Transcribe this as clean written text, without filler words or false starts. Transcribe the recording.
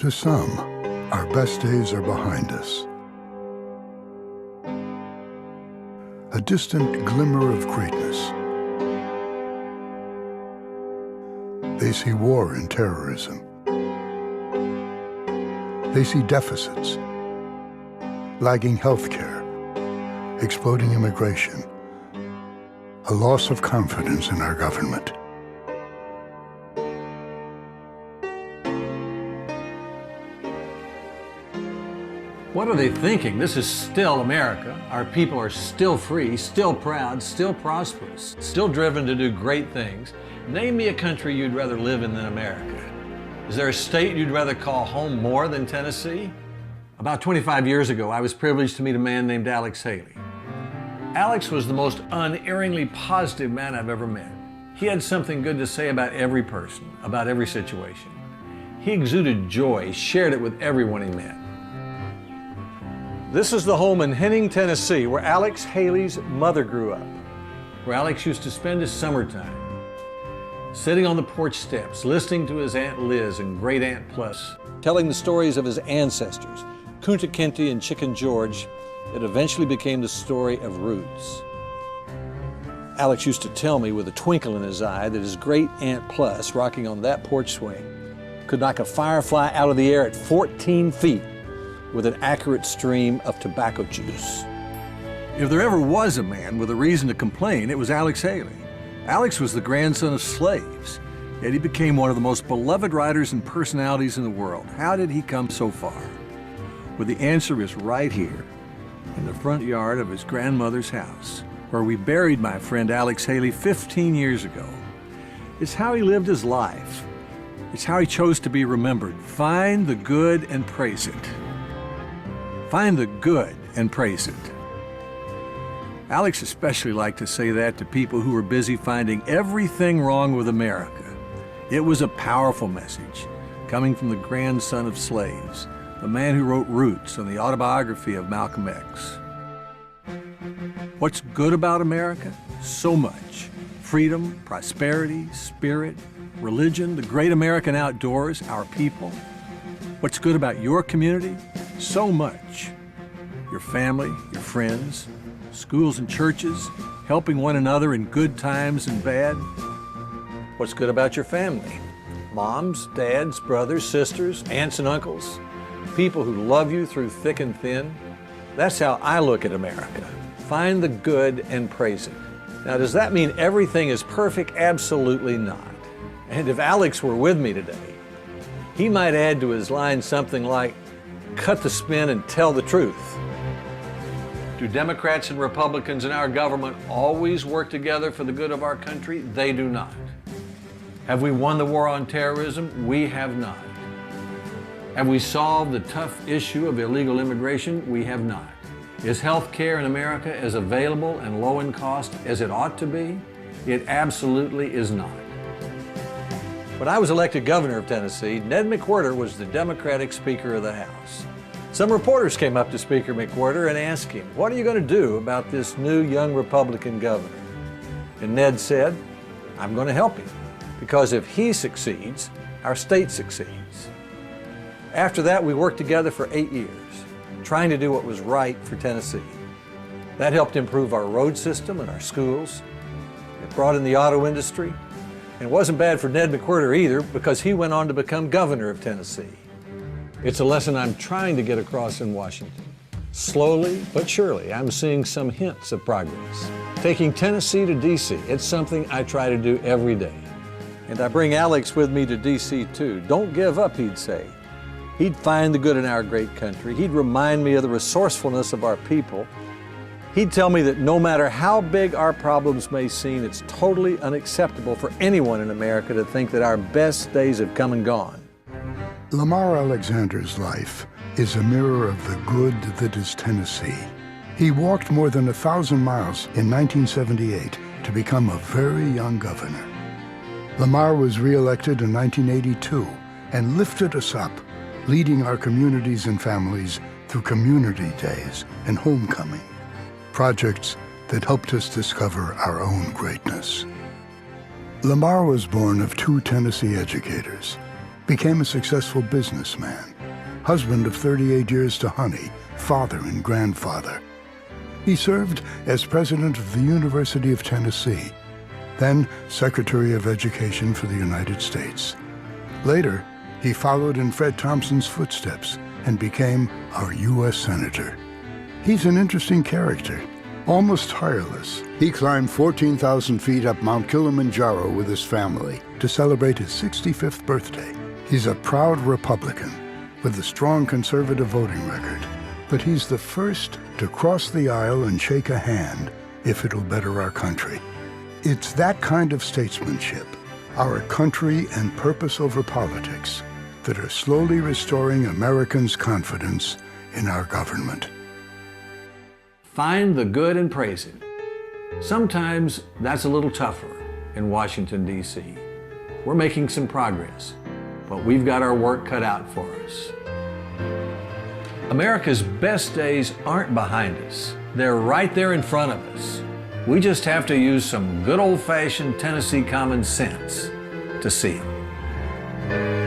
To some, our best days are behind us. A distant glimmer of greatness. They see war and terrorism. They see deficits, lagging health care, exploding immigration, a loss of confidence in our government. What are they thinking? This is still America. Our people are still free, still proud, still prosperous, still driven to do great things. Name me a country you'd rather live in than America. Is there a state you'd rather call home more than Tennessee? About 25 years ago, I was privileged to meet a man named Alex Haley. Alex was the most unerringly positive man I've ever met. He had something good to say about every person, about every situation. He exuded joy, shared it with everyone he met. This is the home in Henning, Tennessee, where Alex Haley's mother grew up, where Alex used to spend his summertime, sitting on the porch steps, listening to his Aunt Liz and Great Aunt Plus, telling the stories of his ancestors, Kunta Kinte and Chicken George, that eventually became the story of Roots. Alex used to tell me with a twinkle in his eye that his Great Aunt Plus, rocking on that porch swing, could knock a firefly out of the air at 14 feet with an accurate stream of tobacco juice. If there ever was a man with a reason to complain, it was Alex Haley. Alex was the grandson of slaves, yet he became one of the most beloved writers and personalities in the world. How did he come so far? Well, the answer is right here, in the front yard of his grandmother's house, where we buried my friend Alex Haley 15 years ago. It's how he lived his life. It's how he chose to be remembered. Find the good and praise it. Find the good and praise it. Alex especially liked to say that to people who were busy finding everything wrong with America. It was a powerful message, coming from the grandson of slaves, the man who wrote Roots and the autobiography of Malcolm X. What's good about America? So much. Freedom, prosperity, spirit, religion, the great American outdoors, our people. What's good about your community? So much. Your family, your friends, schools and churches, helping one another in good times and bad. What's good about your family? Moms, dads, brothers, sisters, aunts and uncles, people who love you through thick and thin. That's how I look at America. Find the good and praise it. Now, does that mean everything is perfect? Absolutely not. And if Alex were with me today, he might add to his line something like, cut the spin and tell the truth. Do Democrats and Republicans in our government always work together for the good of our country? They do not. Have we won the war on terrorism? We have not. Have we solved the tough issue of illegal immigration? We have not. Is health care in America as available and low in cost as it ought to be? It absolutely is not. When I was elected governor of Tennessee, Ned McWhirter was the Democratic Speaker of the House. Some reporters came up to Speaker McWhirter and asked him, what are you going to do about this new young Republican governor? And Ned said, I'm going to help him, because if he succeeds, our state succeeds. After that, we worked together for 8 years, trying to do what was right for Tennessee. That helped improve our road system and our schools. It brought in the auto industry. And it wasn't bad for Ned McWhirter either, because he went on to become governor of Tennessee. It's a lesson I'm trying to get across in Washington. Slowly but surely, I'm seeing some hints of progress. Taking Tennessee to D.C., it's something I try to do every day. And I bring Alex with me to D.C. too. Don't give up, he'd say. He'd find the good in our great country. He'd remind me of the resourcefulness of our people. He'd tell me that no matter how big our problems may seem, it's totally unacceptable for anyone in America to think that our best days have come and gone. Lamar Alexander's life is a mirror of the good that is Tennessee. He walked more than 1,000 miles in 1978 to become a very young governor. Lamar was re-elected in 1982 and lifted us up, leading our communities and families through community days and homecoming, projects that helped us discover our own greatness. Lamar was born of 2 Tennessee educators. became a successful businessman, husband of 38 years to Honey, father and grandfather. He served as president of the University of Tennessee, then Secretary of Education for the United States. Later, he followed in Fred Thompson's footsteps and became our U.S. Senator. He's an interesting character, almost tireless. He climbed 14,000 feet up Mount Kilimanjaro with his family to celebrate his 65th birthday. He's a proud Republican with a strong conservative voting record, but he's the first to cross the aisle and shake a hand if it'll better our country. It's that kind of statesmanship, our country and purpose over politics, that are slowly restoring Americans' confidence in our government. Find the good and praise it. Sometimes that's a little tougher in Washington, D.C. We're making some progress, but we've got our work cut out for us. America's best days aren't behind us. They're right there in front of us. We just have to use some good old-fashioned Tennessee common sense to see them.